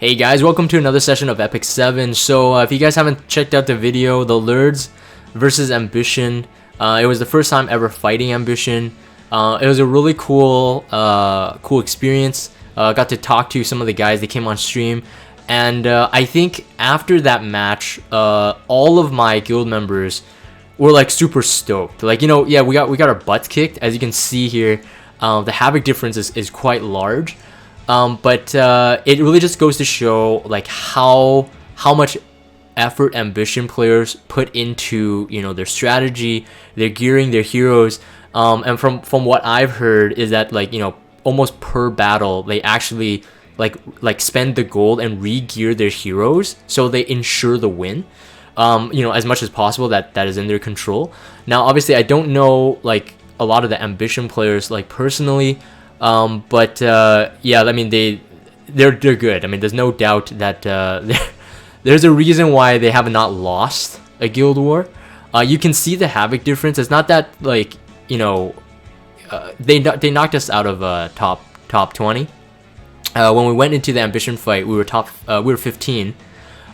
Hey guys, welcome to another session of Epic 7. So if you guys haven't checked out the video, the Lurds versus Ambition, it was the first time ever fighting Ambition. It was a really cool experience. Got to talk to some of the guys. They came on stream, and I think after that match, all of my guild members were like super stoked. Like, yeah, we got our butts kicked. As you can see here, the Havoc difference is quite large. But it really just goes to show like how much effort Ambition players put into their strategy, their gearing, their heroes. And from what I've heard is that like almost per battle they actually like spend the gold and re-gear their heroes so they ensure the win. As much as possible that is in their control. Now obviously I don't know like a lot of the Ambition players like personally. But yeah, I mean they're good. I mean there's no doubt that there's a reason why they have not lost a guild war. You can see the Havoc difference. It's not that like they knocked us out of top 20. When we went into the Ambition fight, we were 15.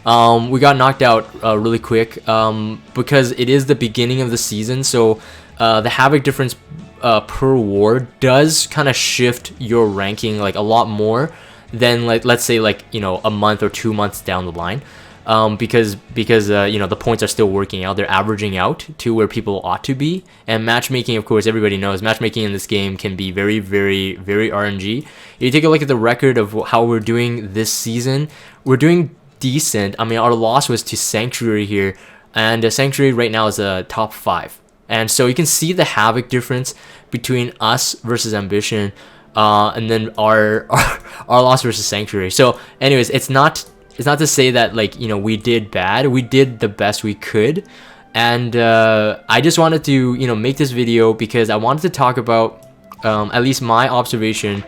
We got knocked out really quick because it is the beginning of the season, so the Havoc difference per war does kind of shift your ranking like a lot more than like let's say like a month or 2 months down the line, because the points are still working out. They're averaging out to where people ought to be. And matchmaking, of course, everybody knows matchmaking in this game can be very RNG. If you take a look at the record of how we're doing this season, we're doing decent. I mean, our loss was to Sanctuary here, and Sanctuary right now is a top 5. And so you can see the Havoc difference between us versus Ambition, and then our loss versus Sanctuary. So anyways, it's not to say that like we did bad. We did the best we could, and I just wanted to make this video because I wanted to talk about at least my observation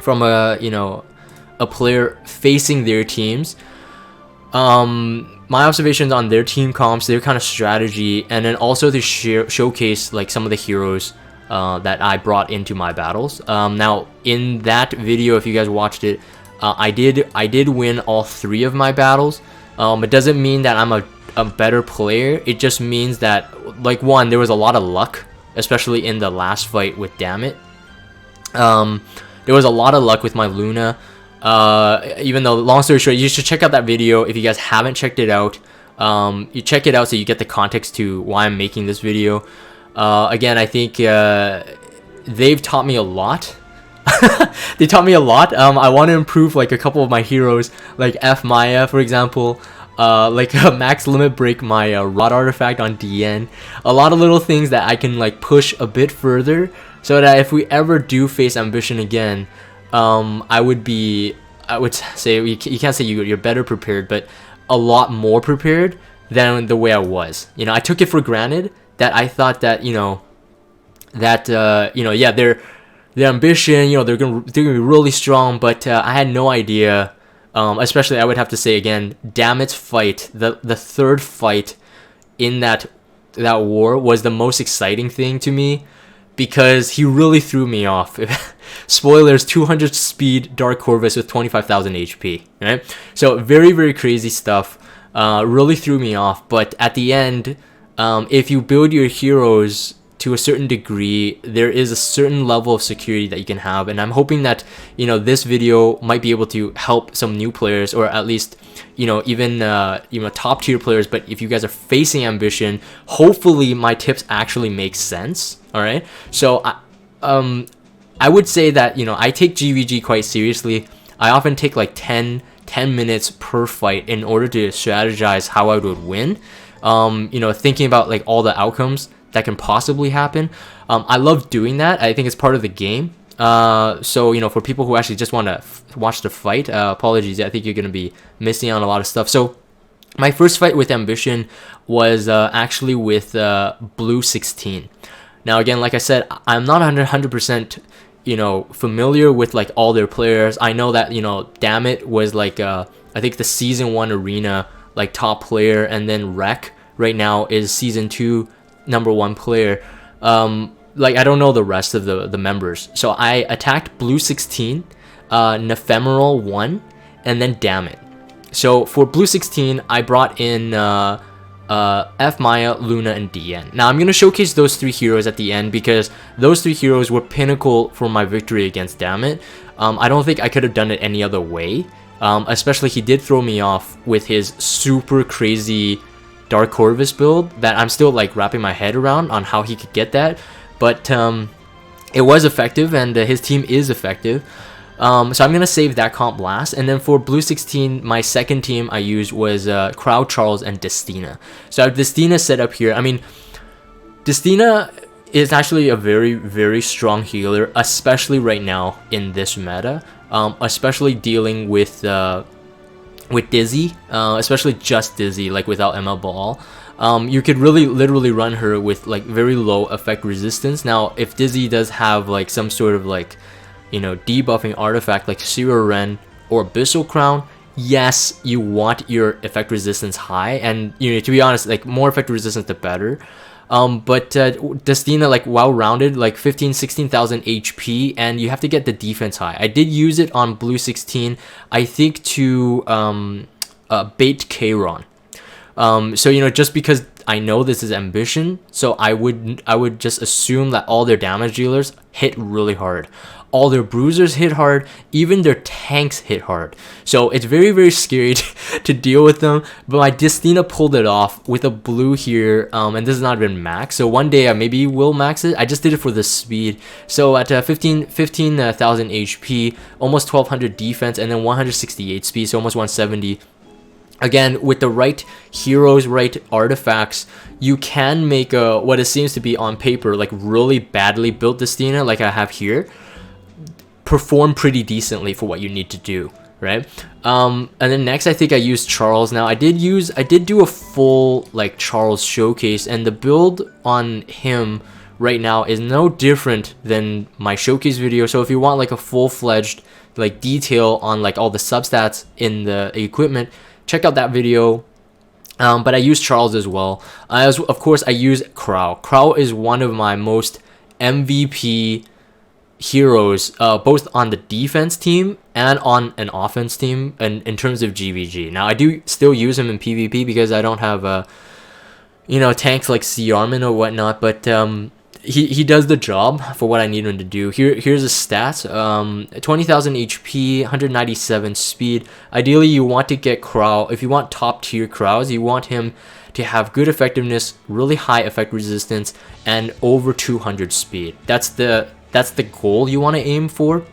from a player facing their teams. My observations on their team comps, their kind of strategy, and then also to showcase like some of the heroes that I brought into my battles. Now in that video, if you guys watched it, I did win all 3 of my battles. It doesn't mean that I'm a better player. It just means that like one, there was a lot of luck, especially in the last fight with Dammit. There was a lot of luck with my Luna. Even though, long story short, you should check out that video if you guys haven't checked it out. You check it out so you get the context to why I'm making this video. Again, I think they've taught me a lot. They taught me a lot. I want to improve like a couple of my heroes, like F Maya, for example. Like max limit break my rod artifact on DN. A lot of little things that I can like push a bit further, so that if we ever do face Ambition again, I would say you can't say you're better prepared, but a lot more prepared than the way I was. I took it for granted that I thought that yeah, their Ambition, they're gonna be really strong, but I had no idea. Especially I would have to say again, Dammit's fight, the third fight in that war was the most exciting thing to me, because he really threw me off. Spoilers, 200 speed Dark Corvus with 25,000 HP, right? So very crazy stuff. Really threw me off. But at the end, if you build your heroes to a certain degree, there is a certain level of security that you can have. And I'm hoping that this video might be able to help some new players, or at least even top tier players. But if you guys are facing Ambition, hopefully my tips actually make sense. All right, so I would say that I take GVG quite seriously. I often take like 10 minutes per fight in order to strategize how I would win. Thinking about like all the outcomes that can possibly happen. I love doing that. I think it's part of the game. So for people who actually just want to watch the fight, apologies, I think you're gonna be missing on a lot of stuff. So my first fight with Ambition was actually with Blue 16. Now again, like I said, I'm not 100% familiar with like all their players. I know that Dammit was like I think the season 1 arena like top player, and then Rec right now is season 2 #1 player. Like I don't know the rest of the members. So I attacked Blue 16, Nephemeral 1, and then Damn It. So for Blue 16, I brought in F Maya, Luna, and DN. Now I'm going to showcase those 3 heroes at the end because those 3 heroes were pinnacle for my victory against Damn It. I don't think I could have done it any other way. Especially he did throw me off with his super crazy Dark Corvus build that I'm still like wrapping my head around on how he could get that. But it was effective, and his team is effective. So I'm going to save that comp last. And then for Blue 16, my second team I used was Crow, Charles, and Destina. So I have Destina set up here. I mean, Destina is actually a very, very strong healer, especially right now in this meta. Especially dealing with Dizzy, especially just Dizzy, like without ML Ball. You could really literally run her with like very low effect resistance. Now, if Dizzy does have like some sort of like, you know, debuffing artifact like Zero Ren or Abyssal Crown, yes, you want your effect resistance high, and you know, to be honest, like more effect resistance the better. But Destina, like well-rounded, like 16,000 HP, and you have to get the defense high. I did use it on Blue 16, I think to bait Kayron. So you know, just because I know this is Ambition, so I would just assume that all their damage dealers hit really hard. All their bruisers hit hard, even their tanks hit hard. So it's very, very scary to deal with them. But my Destina pulled it off with a blue here, and this has not been max. So one day I maybe will max it. I just did it for the speed. So at 15,000 HP, almost 1200 defense, and then 168 speed, so almost 170. Again, with the right heroes, right artifacts, you can make what it seems to be on paper like really badly built Destina, like I have here, perform pretty decently for what you need to do, right? And then next I think I used Charles. Now I did do a full like Charles showcase, and the build on him right now is no different than my showcase video. So if you want like a full-fledged like detail on like all the substats in the equipment, check out that video. But I use Charles as well. Of course I use Crow. Crow is one of my most MVP heroes, both on the defense team and on an offense team, and in terms of GVG. Now I do still use him in PvP because I don't have you know, tanks like C Armin or whatnot, but he does the job for what I need him to do. Here's his stats. 20,000 HP, 197 speed. Ideally you want to get Crow. If you want top tier Crows, you want him to have good effectiveness, really high effect resistance, and over 200 speed. That's the goal you want to aim for.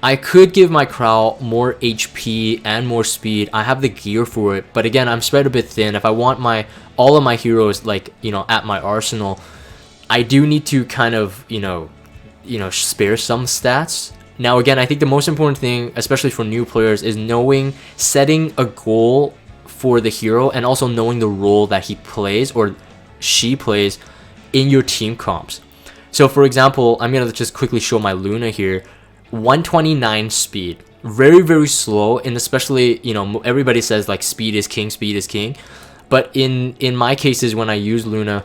I could give my Crow more HP and more speed. I have the gear for it, but again, I'm spread a bit thin. If I want all of my heroes like, you know, at my arsenal, I do need to kind of, you know, spare some stats. Now again, I think the most important thing, especially for new players, is setting a goal for the hero, and also knowing the role that he plays or she plays in your team comps. So for example, I'm going to just quickly show my Luna here. 129 speed. Very, very slow, and especially, you know, everybody says like speed is king, speed is king. But in my cases, when I use Luna,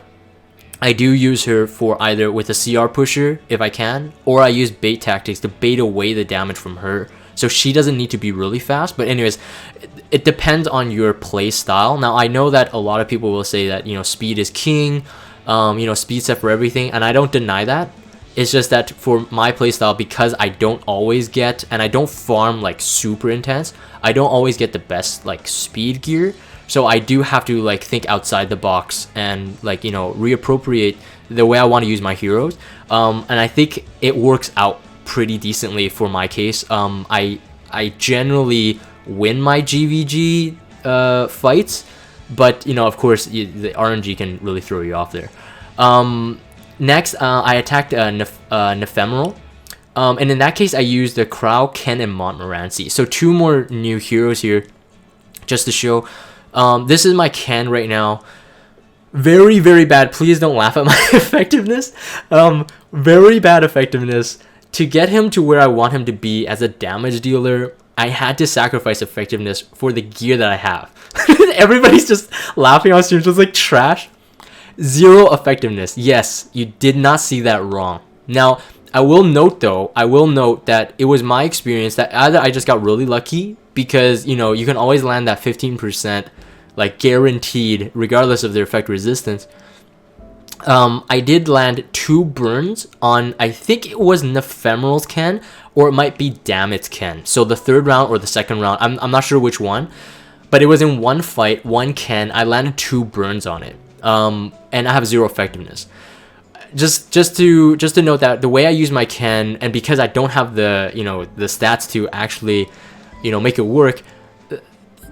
I do use her for either with a CR pusher, if I can, or I use bait tactics to bait away the damage from her. So she doesn't need to be really fast. But anyways, it depends on your play style. Now, I know that a lot of people will say that, you know, speed is king, you know, speed set for everything, and I don't deny that. It's just that for my playstyle, because I don't always get, and I don't farm like super intense, I don't always get the best like speed gear. So I do have to like think outside the box and like, you know, reappropriate the way I want to use my heroes. And I think it works out pretty decently for my case. I generally win my GVG fights, but you know, of course, the RNG can really throw you off there. Next, I attacked Nephemeral. And in that case, I used the Crow, Ken, and Montmorency. So 2 more new heroes here, just to show. This is my Ken right now. Very, very bad. Please don't laugh at my effectiveness. Very bad effectiveness. To get him to where I want him to be as a damage dealer, I had to sacrifice effectiveness for the gear that I have. Everybody's just laughing on stream, just like trash. 0 effectiveness. Yes, you did not see that wrong. Now, I will note though, I will note that it was my experience that either I just got really lucky because, you know, you can always land that 15% like guaranteed regardless of their effect resistance. I did land 2 burns on, I think it was Nephemeral's Ken, or it might be Dammit's Ken. So the 3rd round or the 2nd round, I'm not sure which one, but it was in one fight, one Ken. I landed 2 burns on it, and I have 0 effectiveness. Just to note that the way I use my Ken, and because I don't have the, you know, the stats to actually, you know, make it work,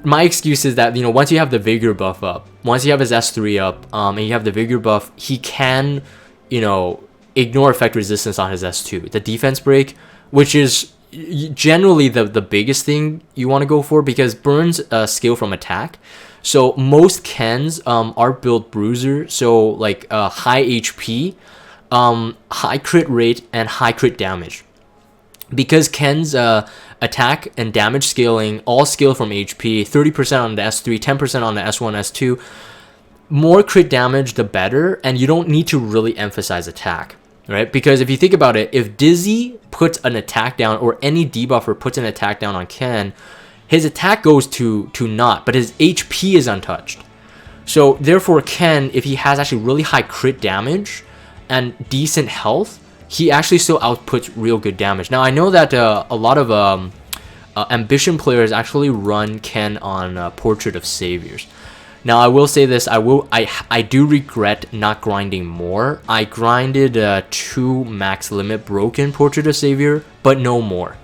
my excuse is that, you know, once you have the vigor buff up, once you have his S3 up, and you have the vigor buff, he can, you know, ignore effect resistance on his S2, the defense break, which is generally the biggest thing you want to go for, because burns scale from attack. So most Kens are built bruiser, so like high HP, high crit rate, and high crit damage. Because Ken's attack and damage scaling all scale from HP, 30% on the S3, 10% on the S1, S2. More crit damage, the better, and you don't need to really emphasize attack, right? Because if you think about it, if Dizzy puts an attack down, or any debuffer puts an attack down on Ken, his attack goes to naught, but his HP is untouched. So therefore, Ken, if he has actually really high crit damage and decent health, he actually still outputs real good damage. Now I know that a lot of Ambition players actually run Ken on Portrait of Saviors. Now I will say this, I do regret not grinding more. I grinded 2 max limit broken Portrait of Savior, but no more.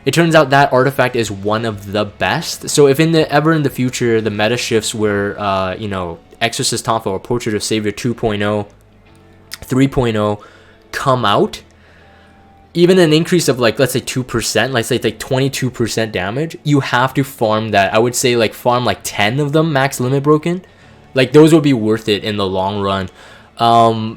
It turns out that artifact is one of the best. So if ever in the future the meta shifts where you know, Exorcist Tonfa or Portrait of Savior 2.0, 3.0 come out, even an increase of like, let's say 2%, let's say it's like 22% damage, you have to farm that. I would say like farm like 10 of them max limit broken. Like those would be worth it in the long run.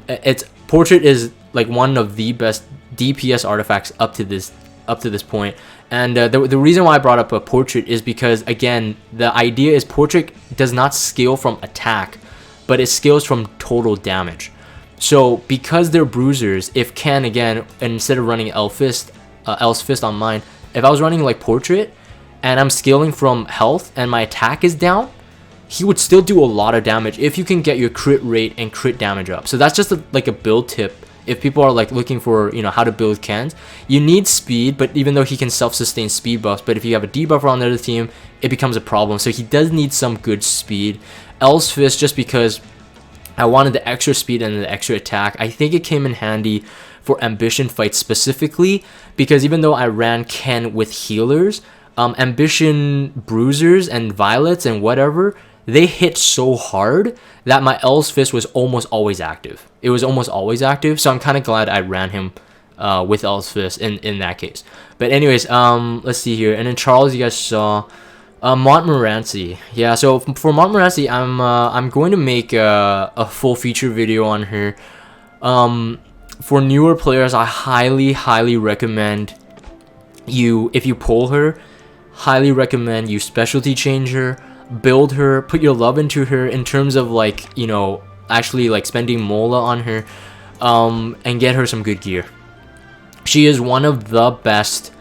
It's Portrait is like one of the best DPS artifacts up to this point. And the reason why I brought up a Portrait is because, again, the idea is Portrait does not scale from attack, but it scales from total damage. So because they're bruisers, if Ken, again, instead of running Else Fist on mine, if I was running like Portrait and I'm scaling from health and my attack is down, he would still do a lot of damage if you can get your crit rate and crit damage up. So that's just like a build tip. If people are like looking for, you know, how to build Kens, you need speed, but even though he can self-sustain speed buffs, but if you have a debuffer on the other team, it becomes a problem. So he does need some good speed. Else Fist, just because I wanted the extra speed and the extra attack, I think it came in handy for Ambition fights specifically, because even though I ran Ken with healers, Ambition bruisers and violets and whatever, they hit so hard that my Else Fist was almost always active. It was almost always active, so I'm kind of glad I ran him with Else Fist in that case. But anyways, let's see here. And then Charles, you guys saw Montmorency. Yeah, so for Montmorency, I'm going to make a full feature video on her. For newer players, I highly recommend you, if you pull her, highly recommend you specialty change her, build her, put your love into her in terms of like, you know, actually like spending mola on her, and get her some good gear. She is one of the best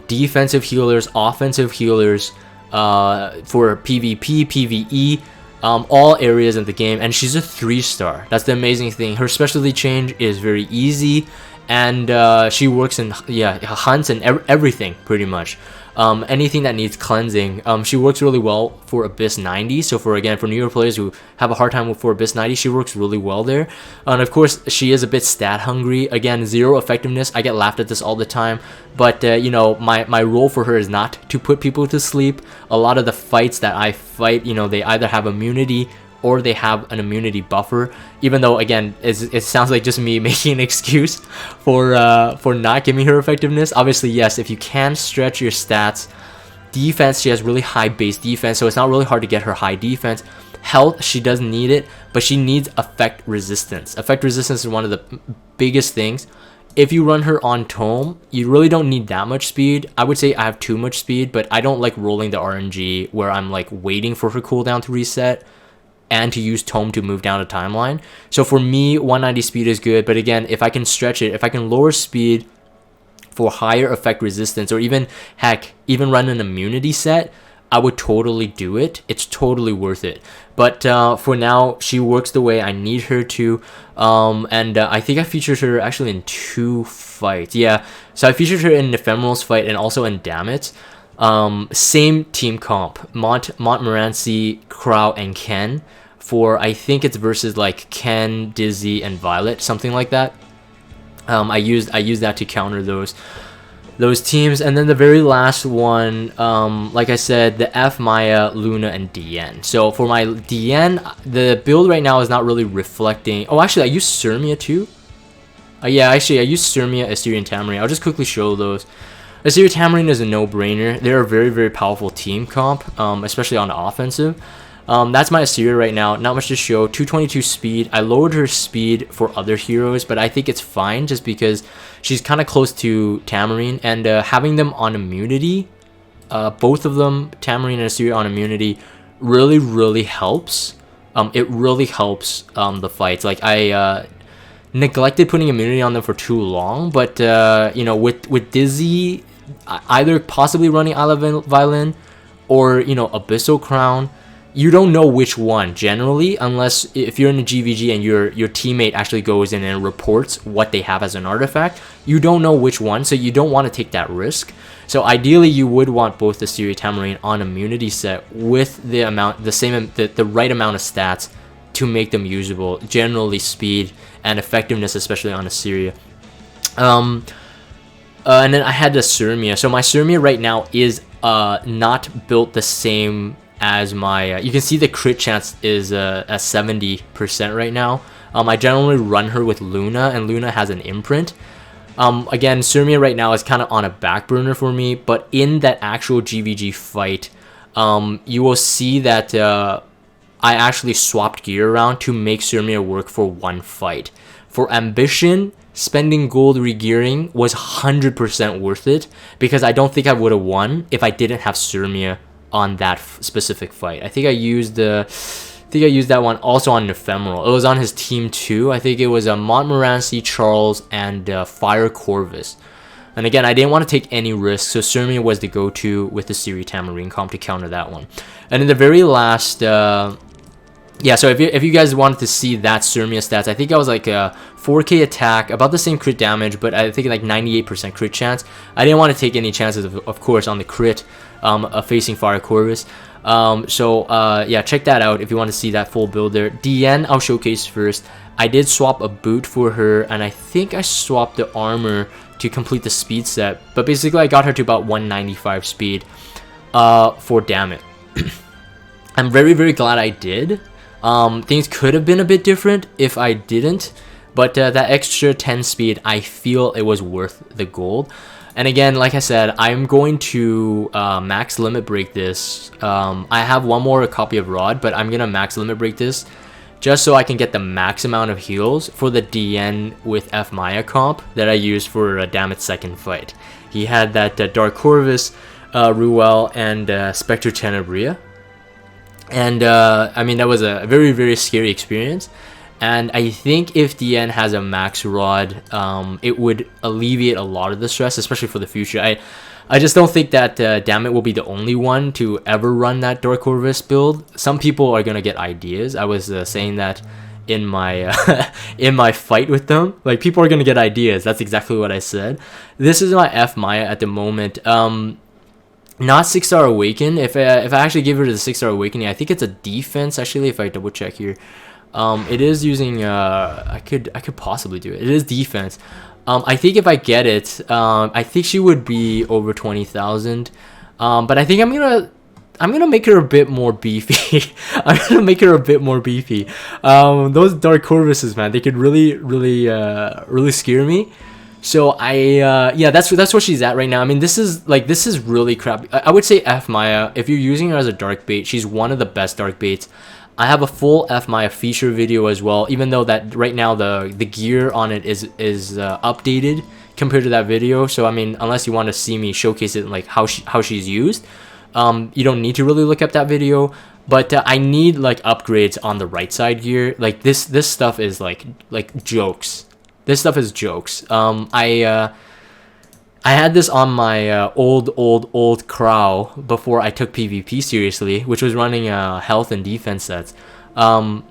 defensive healers, offensive healers, for PvP, PvE, all areas of the game, and she's a 3-star. That's the amazing thing. Her specialty change is very easy, and she works in hunts and everything pretty much. Anything that needs cleansing, she works really well for Abyss 90. So for newer players who have a hard time for Abyss 90, she works really well there. And of course, she is a bit stat hungry. Again, 0 effectiveness. I get laughed at this all the time, but you know, my role for her is not to put people to sleep. A lot of the fights that I fight, you know, they either have immunity or they have an immunity buffer, even though again it sounds like just me making an excuse for not giving her effectiveness. Obviously, yes, if you can stretch your stats. Defense, she has really high base defense, so it's not really hard to get her high defense. Health, she doesn't need it, but she needs effect resistance. Effect resistance is one of the biggest things. If you run her on Tome, you really don't need that much speed. I would say I have too much speed, but I don't like rolling the RNG where I'm like waiting for her cooldown to reset. and to use tome to move down a timeline. So for me, 190 speed is good, but again, if I can stretch it, if I can lower speed for higher effect resistance, or even heck, even run an immunity set, I would totally do it. It's totally worth it. But for now, she works the way I need her to. I think I featured her actually in 2 fights. Yeah, so I featured her in Ephemeral's fight and also in Dammit. Same team comp, Montmorency, Crow, and Ken. For I think it's versus like Ken, Dizzy, and Violet, something like that. I used that to counter those teams. And then the very last one, like I said, the F, Maya, Luna, and DN. So for my DN, the build right now is not really reflecting. Oh, actually, I used Sirmia too. Yeah, actually, I used Sirmia, Assyrian Tamarine. I'll just quickly show those. Assyrian Tamarine is a no-brainer. They're a very, very powerful team comp, especially on the offensive. That's my Assyria right now. Not much to show. 222 speed. I lowered her speed for other heroes, but I think it's fine just because she's kind of close to Tamarine, and having them on immunity, both of them, Tamarine and Assyria on immunity, really, really helps. It really helps the fights. Like I neglected putting immunity on them for too long, but you know, with Dizzy, either possibly running Isle of Violin or, you know, Abyssal Crown, you don't know which one generally, unless if you're in a GVG and your teammate actually goes in and reports what they have as an artifact. You don't know which one, so you don't want to take that risk. So ideally, you would want both the Assyria Tamarine on immunity set with the right amount of stats to make them usable. Generally, speed and effectiveness, especially on Assyria. And then I had the Sirmia. So my Sirmia right now is not built the same as my you can see the crit chance is at 70% right now. I generally run her with Luna, and Luna has an imprint. Again, Sirmia right now is kind of on a back burner for me, but in that actual GVG fight, you will see that I actually swapped gear around to make Sirmia work for one fight. For Ambition, spending gold regearing was 100% worth it, because I don't think I would have won if I didn't have Sirmia on that specific fight. I think I used that one also on Ephemeral. It was on his team too. I think it was a Montmorency, Charles, and Fire Corvus. And again, I didn't want to take any risks, so Sirmia was the go-to with the Assyria Tamarine comp to counter that one. And in the very last, yeah, so if you guys wanted to see that Sirmia stats, I think I was like a 4k attack, about the same crit damage, but I think like 98% crit chance. I didn't want to take any chances, of course, on the crit facing Fire Corvus. Yeah, check that out if you want to see that full build there. DN, I'll showcase first. I did swap a boot for her, and I think I swapped the armor to complete the speed set. But basically, I got her to about 195 speed for Dammit. I'm very, very glad I did. Things could have been a bit different if I didn't, but that extra 10 speed, I feel it was worth the gold. And again, like I said, I'm going to max limit break this. I have one more copy of Rod, but I'm gonna max limit break this just so I can get the max amount of heals for the DN with F Maya comp that I used for Dammit's second fight. He had that Dark Corvus, Ruel, and Spectre Tenebria. And I mean, that was a very, very scary experience. And I think if DN has a max rod, it would alleviate a lot of the stress, especially for the future. I just don't think that Dammit will be the only one to ever run that Dark Corvus build. Some people are gonna get ideas. I was saying that in my in my fight with them. Like, people are gonna get ideas. That's exactly what I said. This is my F Maya at the moment. Not 6-star Awaken. If I actually give her the 6-star Awakening, I think it's a defense. Actually, if I double check here, it is using. I could possibly do it. It is defense. I think if I get it, I think she would be over 20,000. But I think I'm gonna make her a bit more beefy. I'm gonna make her a bit more beefy. Those Dark Corvuses, man, they could really scare me. So yeah, that's where she's at right now. I mean, this is really crap. I would say F Maya, if you're using her as a dark bait, she's one of the best dark baits. I have a full F Maya feature video as well, even though that right now the gear on it is updated compared to that video. So I mean, unless you want to see me showcase it, like how she's used, you don't need to really look up that video. But I need like upgrades on the right side gear. Like this stuff is like jokes. This stuff is jokes. I had this on my old Crow before I took PvP seriously, which was running health and defense sets. And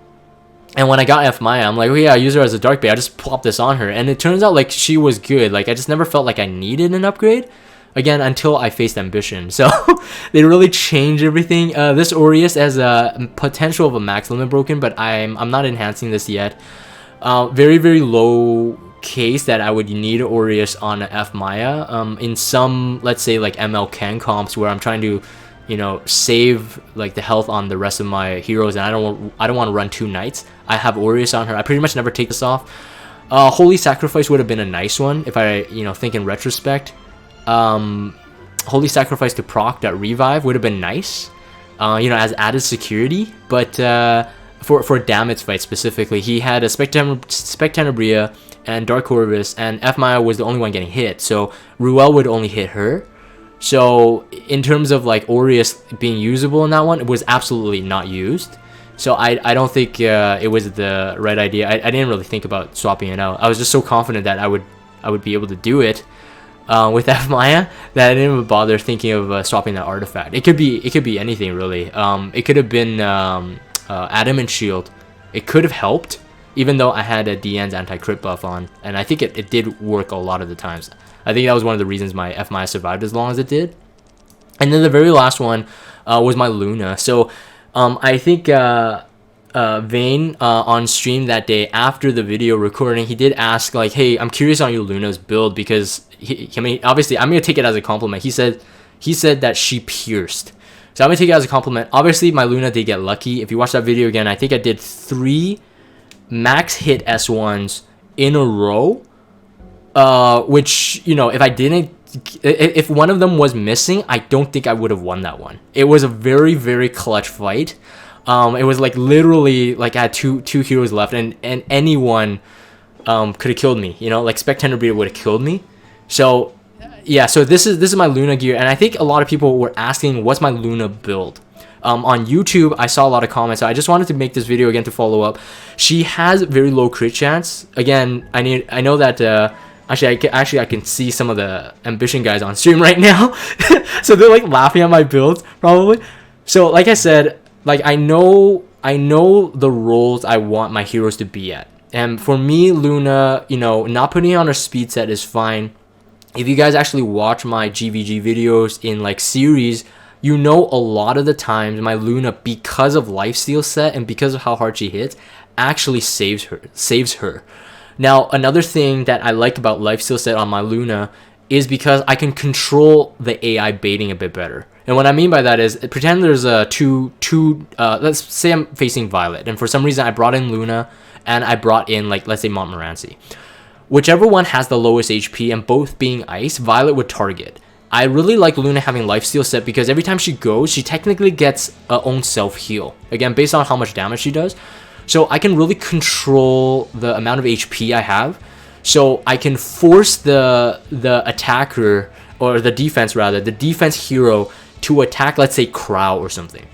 when I got F Maya, I'm like, oh yeah, I use her as a Dark Bait. I just plopped this on her, and it turns out like she was good. Like I just never felt like I needed an upgrade. Again, until I faced Ambition. So they really changed everything. This Aureus has a potential of a max limit broken, but I'm not enhancing this yet. Very, very low case that I would need Aureus on F Maya. In some, let's say like ML Ken comps where I'm trying to, you know, save like the health on the rest of my heroes, and I don't want to run 2 knights. I have Aureus on her. I pretty much never take this off. Holy Sacrifice would have been a nice one if I, you know, think in retrospect. Holy Sacrifice to proc that revive would have been nice, you know, as added security. But for Damit's fight specifically, he had a Spectenabria and Dark Corvus, and F Maya was the only one getting hit, so Ruel would only hit her. So in terms of like Aureus being usable in that one, it was absolutely not used. So I don't think it was the right idea. I didn't really think about swapping it out. I was just so confident that I would be able to do it with F Maya that I didn't even bother thinking of swapping that artifact. It could be anything really. It could have been Adamant Shield. It could have helped, even though I had a DN's anti-crit buff on, and I think it did work a lot of the times. I think that was one of the reasons my F Maya survived as long as it did. And then the very last one was my Luna. So I think Vayne on stream that day after the video recording, he did ask like, hey, I'm curious on your Luna's build, because I mean, obviously I'm gonna take it as a compliment. He said that she pierced, so I'm gonna take it as a compliment. Obviously my Luna did get lucky. If you watch that video again, I think I did 3 max hit S1s in a row, which, you know, if one of them was missing, I don't think I would have won that one. It was a very, very clutch fight. It was like literally like I had two heroes left, and anyone could have killed me, you know, like Spectenabria would have killed me. So yeah, so this is my Luna gear, and I think a lot of people were asking what's my Luna build. On YouTube, I saw a lot of comments, so I just wanted to make this video again to follow up. She has very low crit chance. Again, I know that actually I can see some of the Ambition guys on stream right now. So they're like laughing at my builds probably. So like I said, like I know the roles I want my heroes to be at. And for me, Luna, you know, not putting on her speed set is fine. If you guys actually watch my GVG videos in like series, you know a lot of the times my Luna, because of lifesteal set and because of how hard she hits, actually saves her. Now, another thing that I like about lifesteal set on my Luna is because I can control the AI baiting a bit better. And what I mean by that is, pretend there's a let's say I'm facing Violet, and for some reason I brought in Luna and I brought in, like, let's say Montmorency. Whichever one has the lowest HP and both being ice, Violet would target. I really like Luna having lifesteal set because every time she goes, she technically gets her own self heal. Again, based on how much damage she does. So I can really control the amount of HP I have. So I can force the attacker, or the defense rather, the defense hero to attack, let's say Crow or something.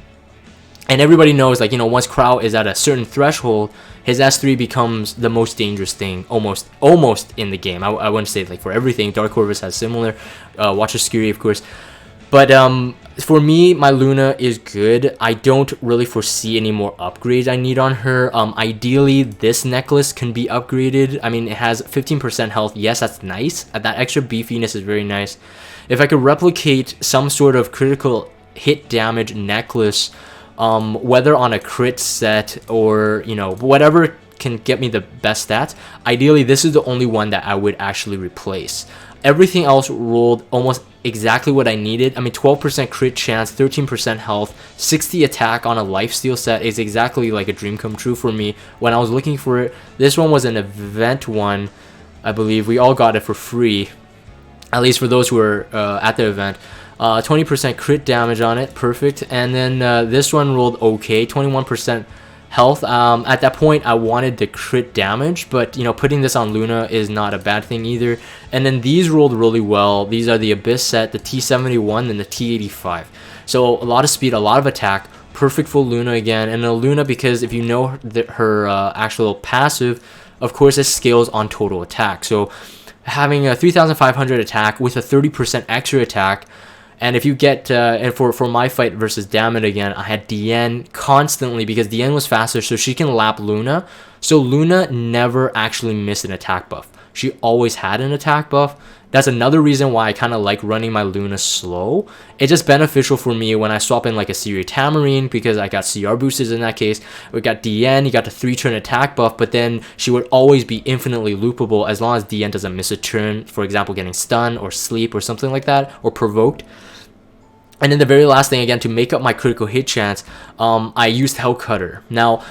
And everybody knows, like, you know, once Crow is at a certain threshold, his S3 becomes the most dangerous thing almost in the game. I wouldn't say like for everything. Dark Corvus has similar. Watcher Skiri, of course. But for me, my Luna is good. I don't really foresee any more upgrades I need on her. Ideally, this necklace can be upgraded. I mean, it has 15% health. Yes, that's nice. That extra beefiness is very nice. If I could replicate some sort of critical hit damage necklace, whether on a crit set or, you know, whatever can get me the best stats, ideally this is the only one that I would actually replace. Everything else rolled almost exactly what I needed. I mean, 12% crit chance, 13% health, 60 attack on a lifesteal set is exactly like a dream come true for me when I was looking for it. This one was an event one, I believe. We all got it for free, at least for those who were at the event. 20% crit damage on it, perfect. And then this one rolled okay, 21% health. At that point I wanted the crit damage, but, you know, putting this on Luna is not a bad thing either. And then these rolled really well. These are the Abyss set, the T71 and the T85. So a lot of speed, a lot of attack, perfect for Luna again. And a Luna, because if you know her actual passive, of course it scales on total attack. So having a 3,500 attack with a 30% extra attack, and if you get and for my fight versus Dammit again, I had Diane constantly, because Diane was faster, so she can lap Luna. So Luna never actually missed an attack buff. She always had an attack buff. That's another reason why I kind of like running my Luna slow. It's just beneficial for me when I swap in like a Siri Tamarine, because I got CR boosters in that case. We got DN, you got the 3-turn attack buff, but then she would always be infinitely loopable as long as DN doesn't miss a turn, for example, getting stunned or sleep or something like that, or provoked. And then the very last thing, again, to make up my critical hit chance, I used Hellcutter. Now,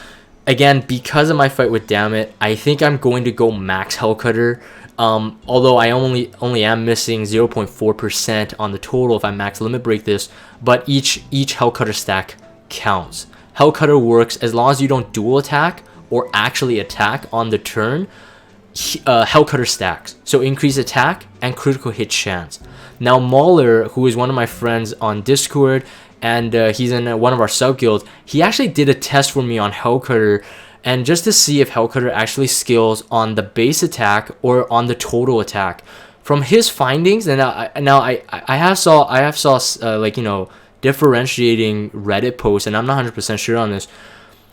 again, because of my fight with Dammit, I think I'm going to go max Hellcutter. Although I only am missing 0.4% on the total if I max limit break this, but each Hellcutter stack counts. Hellcutter works as long as you don't dual attack or actually attack on the turn. Hellcutter stacks, so increase attack and critical hit chance. Now Mauler, who is one of my friends on Discord, and he's in one of our sub guilds, he actually did a test for me on Hellcutter, and just to see if Hellcutter actually scales on the base attack or on the total attack. From his findings, and I have saw like, you know, differentiating Reddit posts, and I'm not 100% sure on this,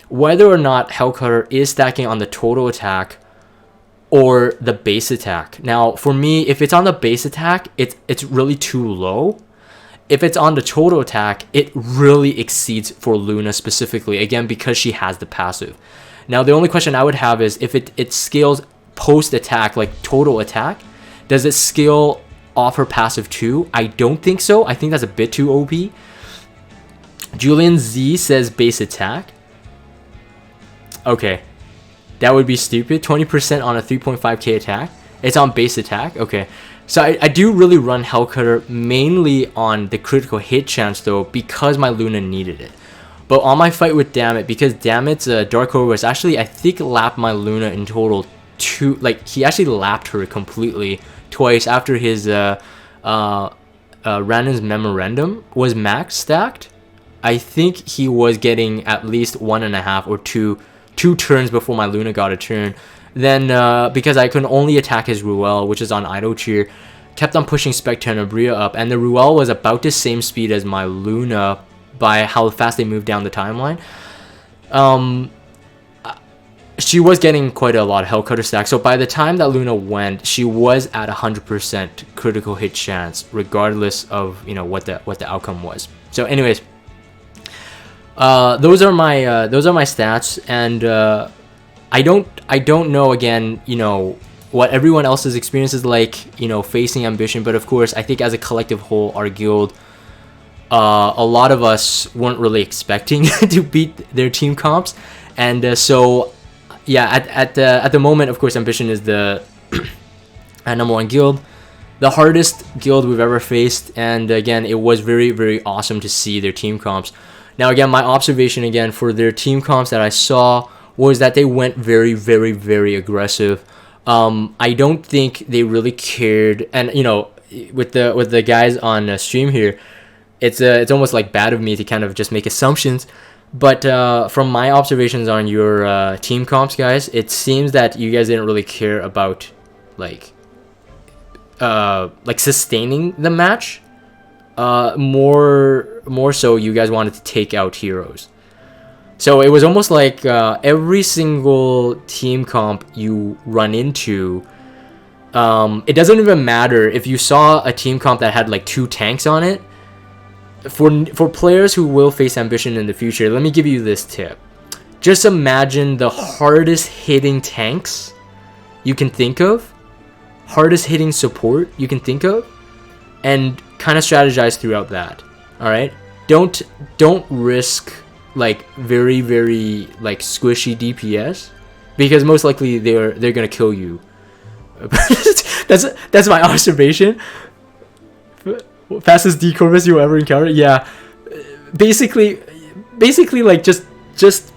whether or not Hellcutter is stacking on the total attack or the base attack. Now, for me, if it's on the base attack, it's really too low. If it's on the total attack, it really exceeds for Luna specifically, again, because she has the passive. Now, the only question I would have is if it scales post-attack, like total attack, does it scale off her passive too? I don't think so. I think that's a bit too OP. Julian Z says base attack. Okay. That would be stupid. 20% on a 3.5k attack. It's on base attack. Okay. So I do really run Hellcutter mainly on the critical hit chance though, because my Luna needed it. But on my fight with Dammit, because Dammit's Dark Horus actually, I think, lapped my Luna in total two, like, he actually lapped her completely twice after his Random's Memorandum was max stacked. I think he was getting at least 1.5 or two turns before my Luna got a turn. Then, because I could only attack his Ruel, which is on Idle Cheer, kept on pushing Spectre and Abria up, and the Ruel was about the same speed as my Luna by how fast they moved down the timeline. She was getting quite a lot of Hellcutter stack, so by the time that Luna went, she was at 100% critical hit chance, regardless of, you know, what the outcome was. So, anyways, those are my stats, and I don't know, again, you know, what everyone else's experience is like, you know, facing Ambition, but of course, I think as a collective whole, our guild, a lot of us weren't really expecting to beat their team comps, and so yeah, at the moment, of course, Ambition is the #1 guild, the hardest guild we've ever faced, and again, it was very, very awesome to see their team comps. Now, again, my observation again for their team comps that I saw was that they went very, very, very aggressive. I don't think they really cared, and you know, with the guys on stream here, it's almost like bad of me to kind of just make assumptions, but from my observations on your team comps, guys, it seems that you guys didn't really care about like sustaining the match. More so, you guys wanted to take out heroes. So it was almost like every single team comp you run into, it doesn't even matter if you saw a team comp that had like 2 tanks on it. For players who will face Ambition in the future, let me give you this tip. Just imagine the hardest hitting tanks you can think of, hardest hitting support you can think of, and kind of strategize throughout that. All right, don't risk like very, very like squishy DPS, because most likely they're gonna kill you. that's my observation. Fastest Decorvus you ever encounter? Yeah, basically like just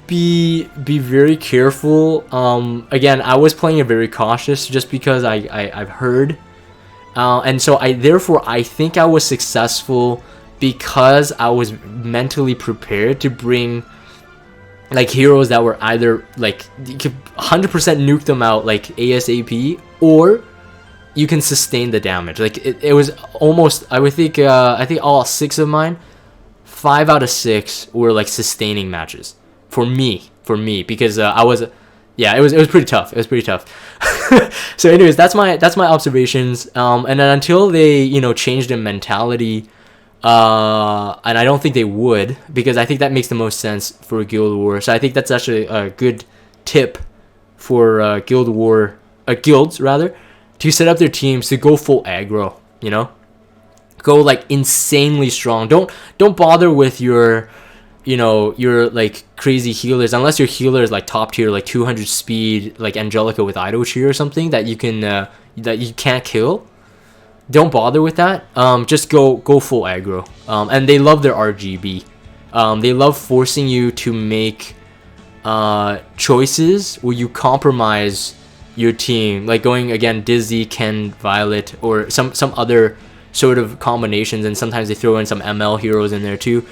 be very careful. Again, I was playing it very cautious just because I've heard, and so I think I was successful because I was mentally prepared to bring like heroes that were either like you could 100% nuke them out like ASAP, or you can sustain the damage. Like it was almost, I would think I think all 6 of mine, 5 out of 6 were like sustaining matches for me because I was, yeah, it was pretty tough. It was pretty tough. So anyways, that's my observations. And then until they, you know, changed the mentality, and I don't think they would, because I think that makes the most sense for Guild War. So I think that's actually a good tip for guilds rather, to set up their teams to go full aggro. You know, go like insanely strong. Don't bother with your, you know, your like crazy healers, unless your healer is like top tier, like 200 speed, like Angelica with Ido Cheer or something that you can that you can't kill. Don't bother with that. Just go full aggro. And they love their RGB. They love forcing you to make choices where you compromise your team, like going again Dizzy, Ken, Violet, or some other sort of combinations, and sometimes they throw in some ML heroes in there too.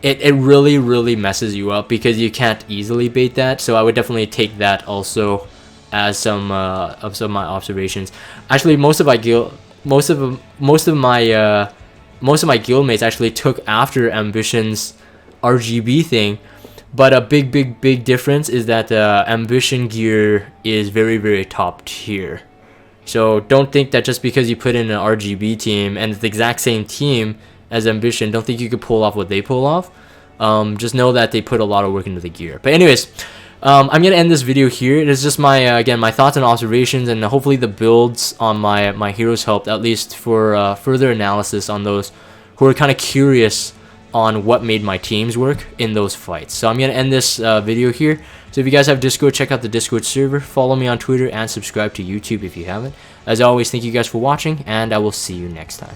It really messes you up because you can't easily bait that. So I would definitely take that also as some of my observations. Actually, most of my guildmates actually took after Ambition's RGB thing, but a big difference is that Ambition gear is very top tier. So don't think that just because you put in an RGB team and it's the exact same team as Ambition, don't think you could pull off what they pull off. Just know that they put a lot of work into the gear. But anyways, I'm gonna end this video here. It is just my again, my thoughts and observations, and hopefully the builds on my heroes helped, at least for further analysis on those who are kind of curious on what made my teams work in those fights. So I'm gonna end this video here. So if you guys have Discord, check out the Discord server, follow me on Twitter, and subscribe to YouTube if you haven't. As always, thank you guys for watching, and I will see you next time.